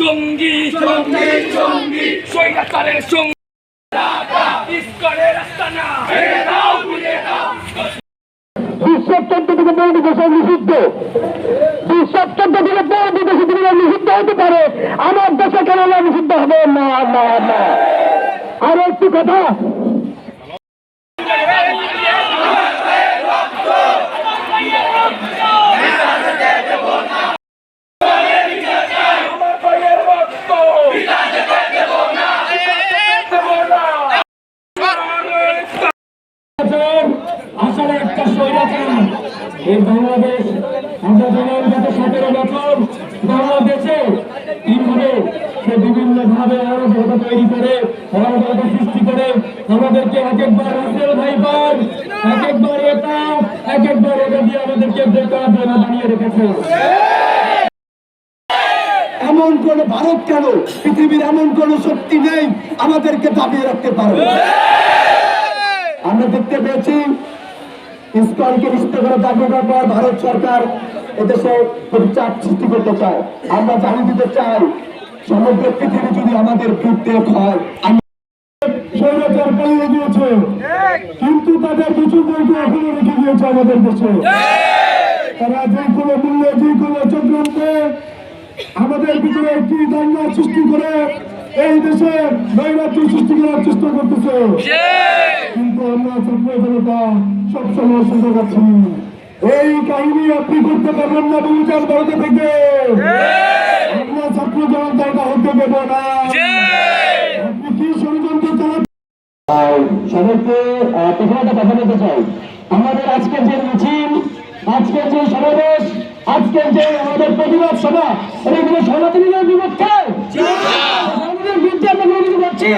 জঙ্গি জঙ্গি জঙ্গি স্বৈরাচারের সঙ্গী ইস্কনের আস্তানা ভেঙে দাও গুড়িয়ে দাও। বিশ্বের 14 থেকে 15 দেশে নিষিদ্ধ, বিশ্বের 14 থেকে 15 দেশে নিষিদ্ধ হতে পারে, আমার দেশে কেন নিষিদ্ধ হবে না? না না। আর একটু কথা, আসলে একটা স্বৈরাচার এই বাংলাদেশ, আমরা জানেন গত 17 বছর বাংলাদেশে কিভাবে সে বিভিন্ন ভাবে অরাজকতা তৈরি করে, অরাজকতা সৃষ্টি করে, আমাদেরকে এক একবার রাসেল ভাইপার, এক একবার এটা, এক একবার এটা দিয়ে আমাদেরকে বেকার বানিয়ে রেখেছে। এমন কোন ভারত কেন, পৃথিবীর এমন কোন শক্তি নেই আমাদেরকে দাবিয়ে রাখতে পারবে। আমরা দেখতে পেয়েছি ইসকনকে নিষিদ্ধ করে দাবি করার পর ভারত সরকার এদেশে চাপ সৃষ্টি করতে চায়। আমরা জানিয়ে দিতে চাই, সমগ্র পৃথিবী যদি আমাদের বিরুদ্ধে হয়, স্বৈরাচার পালিয়ে গিয়েছে, কিন্তু তাদের কিছু বইকে এখনো রেখে দিয়েছে আমাদের দেশে। তারা যে কোনো মূল্যে, যে কোনো চক্রান্তে আমাদের ভিতরে একটি দাঙ্গা সৃষ্টি করে এই দেশে নৈরাজ্য সৃষ্টি করার চেষ্টা করতেছে। কিন্তু আমরা ছাত্র জনতা সবসময় সুযোগ আছি। এই কাহিনী আপনি করতে পারবেন না বুঝার ভারতে থেকে। আমরা ছাত্র জনতা এটা হতে দেব না। আপনি কি ষড়যন্ত্র চালাচ্ছেন? সবাইকে পেছনে কথা বলতে চাই, আমাদের আজকের যে মিছিল, আজকের যে সমাবেশ, আজকের যে আমাদের প্রতিবাদ সভা, এগুলো সনাতনীদের বিপক্ষে, সনাতনীদের বিরুদ্ধে আমরা কোনো কিছু করছি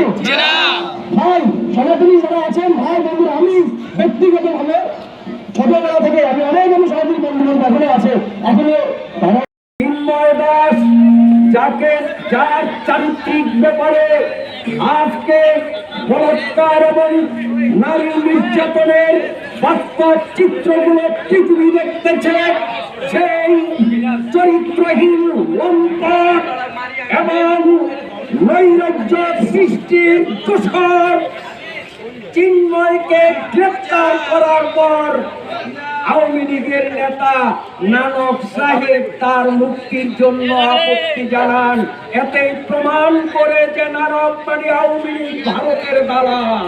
ভাই। সনাতনী যারা আছেন ভাই বন্ধু, আমি ব্যক্তিগতভাবে ছোটবেলা থেকে আমি অনেক মানুষ সনাতনী বন্ধু এখনো আছে, এখনো চিন্ময় দাস, যাকে যার চারিত্রিক ব্যাপারে আজকে বলাৎকার এবং নারী নির্যাতনের বাস্তব চিত্রগুলো পৃথিবী দেখতেছে, সেই চরিত্রহীন লম্পট এবং নৈরাজ্য সৃষ্টির দোষর চিন্ময়কে গ্রেপ্তার করার পর আওয়ামী লীগের নেতা নানক সাহেব তার মুক্তির জন্য আপত্তি জানান। এতে প্রমাণ করে যে নানক মানে আওয়ামী লীগ ভারতের দালাল।